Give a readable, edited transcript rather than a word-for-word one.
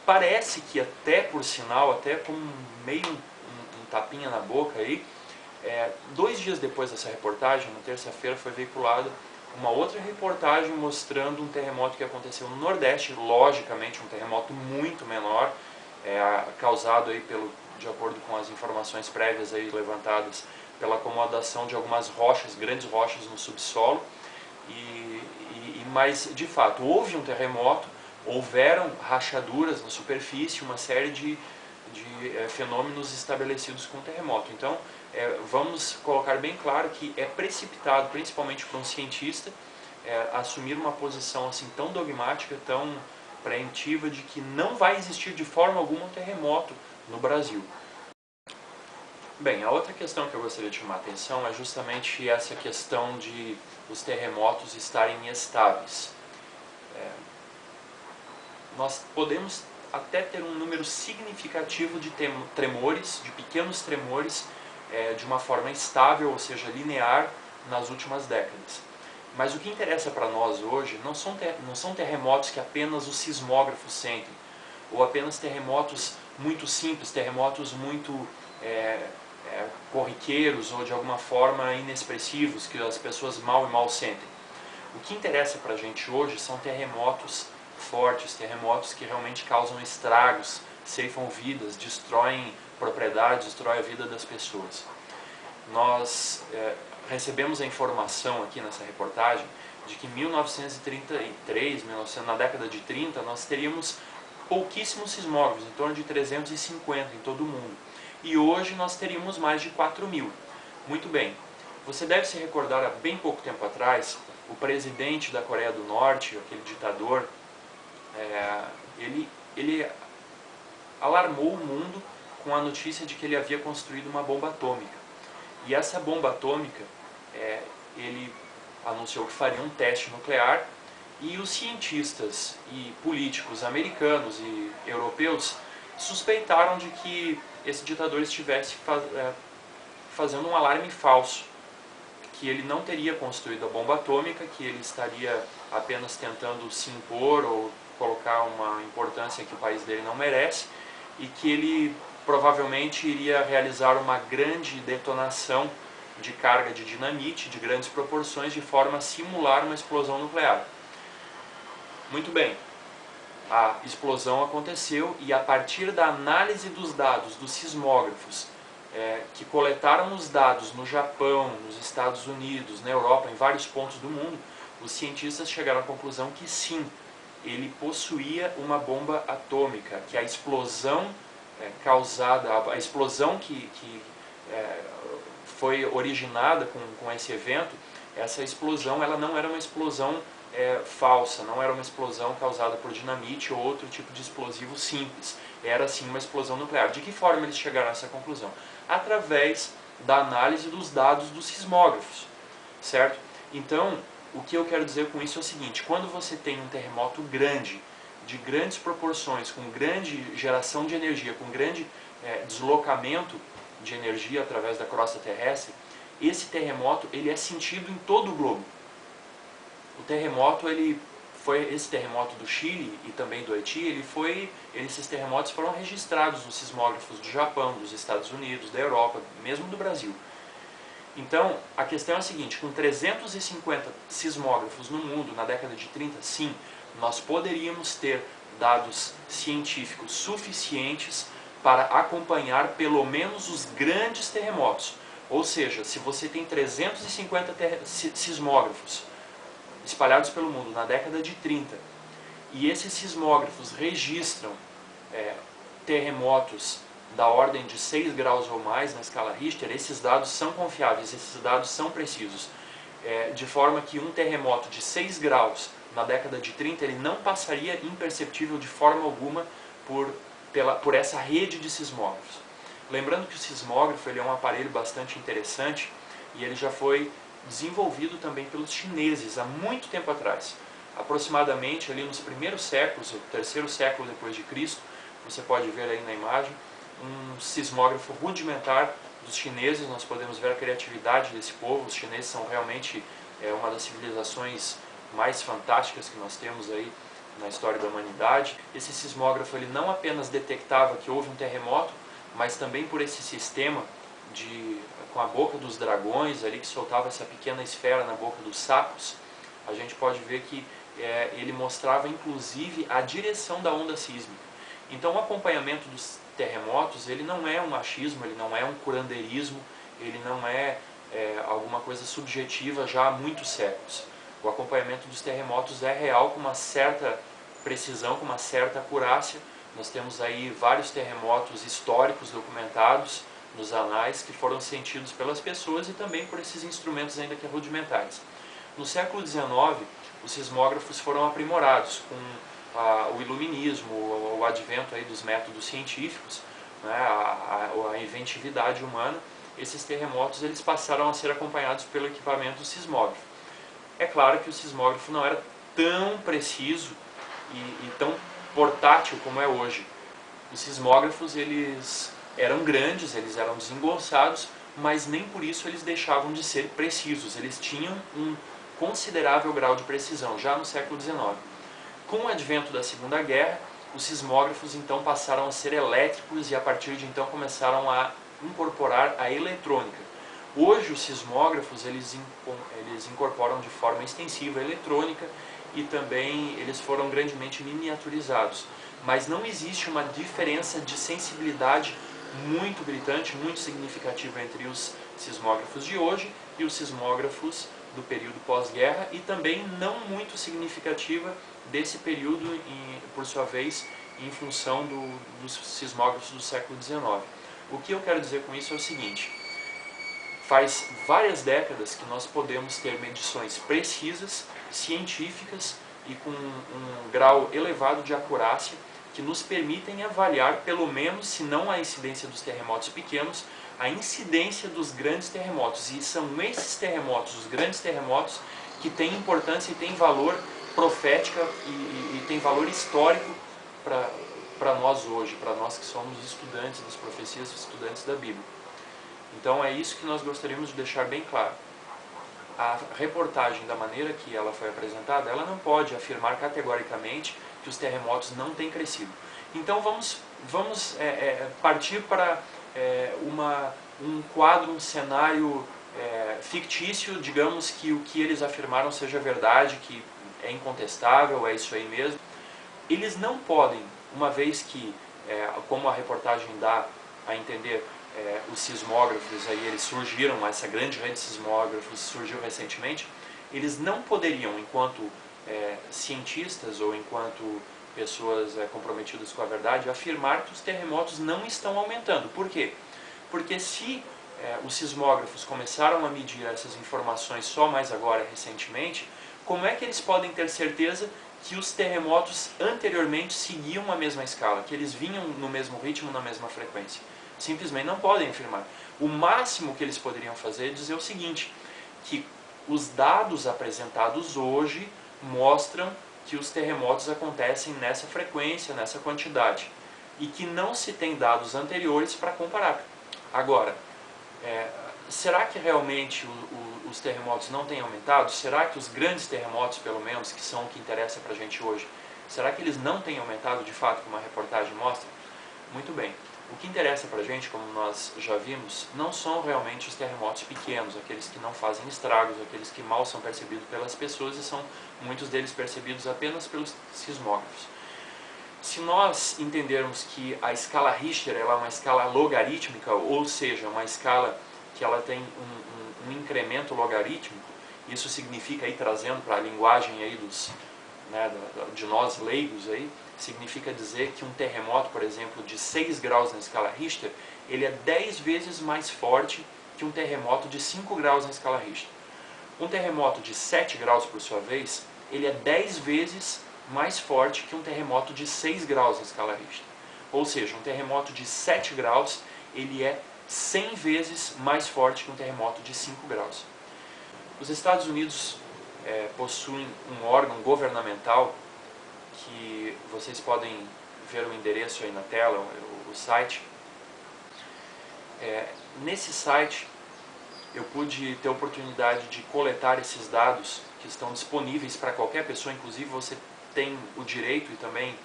parece que até, por sinal, até como meio um tapinha na boca aí, 2 dias depois dessa reportagem, na terça-feira, foi veiculada uma outra reportagem mostrando um terremoto que aconteceu no Nordeste, logicamente um terremoto muito menor, causado aí de acordo com as informações prévias aí levantadas, pela acomodação de algumas rochas, grandes rochas no subsolo, mas de fato houve um terremoto, houveram rachaduras na superfície, uma série de fenômenos estabelecidos com o terremoto. Então, vamos colocar bem claro que é precipitado, principalmente para um cientista, assumir uma posição assim tão dogmática, tão preemptiva, de que não vai existir de forma alguma um terremoto no Brasil. Bem, a outra questão que eu gostaria de chamar a atenção é justamente essa questão de os terremotos estarem estáveis. Nós podemos até ter um número significativo de tremores, de pequenos tremores, de uma forma estável, ou seja, linear, nas últimas décadas. Mas o que interessa para nós hoje não são terremotos que apenas os sismógrafos sentem, ou apenas terremotos muito simples, terremotos muito corriqueiros ou de alguma forma inexpressivos, que as pessoas mal sentem. O que interessa para a gente hoje são terremotos fortes, terremotos que realmente causam estragos, ceifam vidas, destroem propriedades, destroem a vida das pessoas. Nós recebemos a informação aqui nessa reportagem de que em 1933, na década de 30, nós teríamos pouquíssimos sismógrafos, em torno de 350 em todo o mundo. E hoje nós teríamos mais de 4.000. Muito bem, você deve se recordar, há bem pouco tempo atrás, o presidente da Coreia do Norte, aquele ditador, ele alarmou o mundo com a notícia de que ele havia construído uma bomba atômica. E essa bomba atômica, ele anunciou que faria um teste nuclear, e os cientistas e políticos americanos e europeus suspeitaram de que esse ditador estivesse fazendo um alarme falso, que ele não teria construído a bomba atômica, que ele estaria apenas tentando se impor ou colocar uma importância que o país dele não merece, e que ele provavelmente iria realizar uma grande detonação de carga de dinamite de grandes proporções, de forma a simular uma explosão nuclear. Muito bem, a explosão aconteceu, e a partir da análise dos dados dos sismógrafos, que coletaram os dados no Japão, nos Estados Unidos, na Europa, em vários pontos do mundo, os cientistas chegaram à conclusão que sim, ele possuía uma bomba atômica, que a explosão a explosão que foi originada com esse evento, essa explosão ela não era uma explosão falsa, não era uma explosão causada por dinamite ou outro tipo de explosivo simples, era sim uma explosão nuclear. De que forma eles chegaram a essa conclusão? Através da análise dos dados dos sismógrafos, certo? Então, o que eu quero dizer com isso é o seguinte: quando você tem um terremoto grande, de grandes proporções, com grande geração de energia, com grande deslocamento de energia através da crosta terrestre, esse terremoto ele é sentido em todo o globo. O terremoto, esse terremoto do Chile e também do Haiti, esses terremotos foram registrados nos sismógrafos do Japão, dos Estados Unidos, da Europa, mesmo do Brasil. Então, a questão é a seguinte: com 350 sismógrafos no mundo na década de 30, sim, nós poderíamos ter dados científicos suficientes para acompanhar pelo menos os grandes terremotos. Ou seja, se você tem 350 sismógrafos espalhados pelo mundo na década de 30, e esses sismógrafos registram terremotos da ordem de 6 graus ou mais na escala Richter, esses dados são confiáveis, esses dados são precisos, de forma que um terremoto de 6 graus na década de 30 ele não passaria imperceptível de forma alguma por essa rede de sismógrafos. Lembrando que o sismógrafo ele é um aparelho bastante interessante, e ele já foi desenvolvido também pelos chineses há muito tempo atrás. Aproximadamente ali nos primeiros séculos, o terceiro século depois de Cristo, você pode ver aí na imagem um sismógrafo rudimentar dos chineses. Nós podemos ver a criatividade desse povo. Os chineses são realmente uma das civilizações mais fantásticas que nós temos aí na história da humanidade. Esse sismógrafo ele não apenas detectava que houve um terremoto, mas também por esse sistema com a boca dos dragões ali que soltava essa pequena esfera na boca dos sapos, a gente pode ver que ele mostrava inclusive a direção da onda sísmica. Então o acompanhamento dos terremotos ele não é um achismo, ele não é um curandeirismo, ele não é alguma coisa subjetiva já há muitos séculos. O acompanhamento dos terremotos é real com uma certa precisão, com uma certa acurácia. Nós temos aí vários terremotos históricos documentados nos anais que foram sentidos pelas pessoas e também por esses instrumentos ainda que rudimentares. No século XIX, os sismógrafos foram aprimorados com o iluminismo, o advento aí dos métodos científicos, né, a inventividade humana. Esses terremotos eles passaram a ser acompanhados pelo equipamento sismógrafo. É claro que o sismógrafo não era tão preciso e tão portátil como é hoje. Os sismógrafos eles eram grandes, eles eram desengonçados, mas nem por isso eles deixavam de ser precisos. Eles tinham um considerável grau de precisão, já no século XIX. Com o advento da Segunda Guerra, os sismógrafos então passaram a ser elétricos e a partir de então começaram a incorporar a eletrônica. Hoje os sismógrafos eles incorporam de forma extensiva a eletrônica e também eles foram grandemente miniaturizados. Mas não existe uma diferença de sensibilidade muito gritante, muito significativa entre os sismógrafos de hoje e os sismógrafos do período pós-guerra e também não muito significativa desse período, por sua vez, em função dos sismógrafos do século XIX. O que eu quero dizer com isso é o seguinte: faz várias décadas que nós podemos ter medições precisas, científicas e com um grau elevado de acurácia que nos permitem avaliar, pelo menos, se não a incidência dos terremotos pequenos, a incidência dos grandes terremotos. E são esses terremotos, os grandes terremotos, que têm importância e têm valor profético e têm valor histórico para nós hoje, para nós que somos estudantes das profecias, estudantes da Bíblia. Então é isso que nós gostaríamos de deixar bem claro. A reportagem, da maneira que ela foi apresentada, ela não pode afirmar categoricamente que os terremotos não têm crescido. Então vamos partir para um quadro, um cenário fictício, digamos que o que eles afirmaram seja verdade, que é incontestável, é isso aí mesmo. Eles não podem, uma vez que, como a reportagem dá a entender, os sismógrafos, aí eles surgiram, essa grande rede de sismógrafos surgiu recentemente, eles não poderiam, enquanto cientistas ou enquanto pessoas comprometidas com a verdade, afirmar que os terremotos não estão aumentando. Por quê? Porque se os sismógrafos começaram a medir essas informações só mais agora, recentemente, como é que eles podem ter certeza que os terremotos anteriormente seguiam a mesma escala, que eles vinham no mesmo ritmo, na mesma frequência? Simplesmente não podem afirmar. O máximo que eles poderiam fazer é dizer o seguinte, que os dados apresentados hoje mostram que os terremotos acontecem nessa frequência, nessa quantidade, e que não se tem dados anteriores para comparar. Agora, será que realmente os terremotos não têm aumentado? Será que os grandes terremotos, pelo menos, que são o que interessa para a gente hoje, será que eles não têm aumentado de fato, como a reportagem mostra? Muito bem. O que interessa para a gente, como nós já vimos, não são realmente os terremotos pequenos, aqueles que não fazem estragos, aqueles que mal são percebidos pelas pessoas e são muitos deles percebidos apenas pelos sismógrafos. Se nós entendermos que a escala Richter ela é uma escala logarítmica, ou seja, uma escala que ela tem um incremento logarítmico, isso significa, aí, trazendo para a linguagem aí de nós leigos, aí, significa dizer que um terremoto, por exemplo, de 6 graus na escala Richter, ele é 10 vezes mais forte que um terremoto de 5 graus na escala Richter. Um terremoto de 7 graus, por sua vez, ele é 10 vezes mais forte que um terremoto de 6 graus na escala Richter. Ou seja, um terremoto de 7 graus, ele é 100 vezes mais forte que um terremoto de 5 graus. Os Estados Unidos possuem um órgão governamental que vocês podem ver o endereço aí na tela, o site. Nesse site eu pude ter a oportunidade de coletar esses dados que estão disponíveis para qualquer pessoa, inclusive você tem o direito e também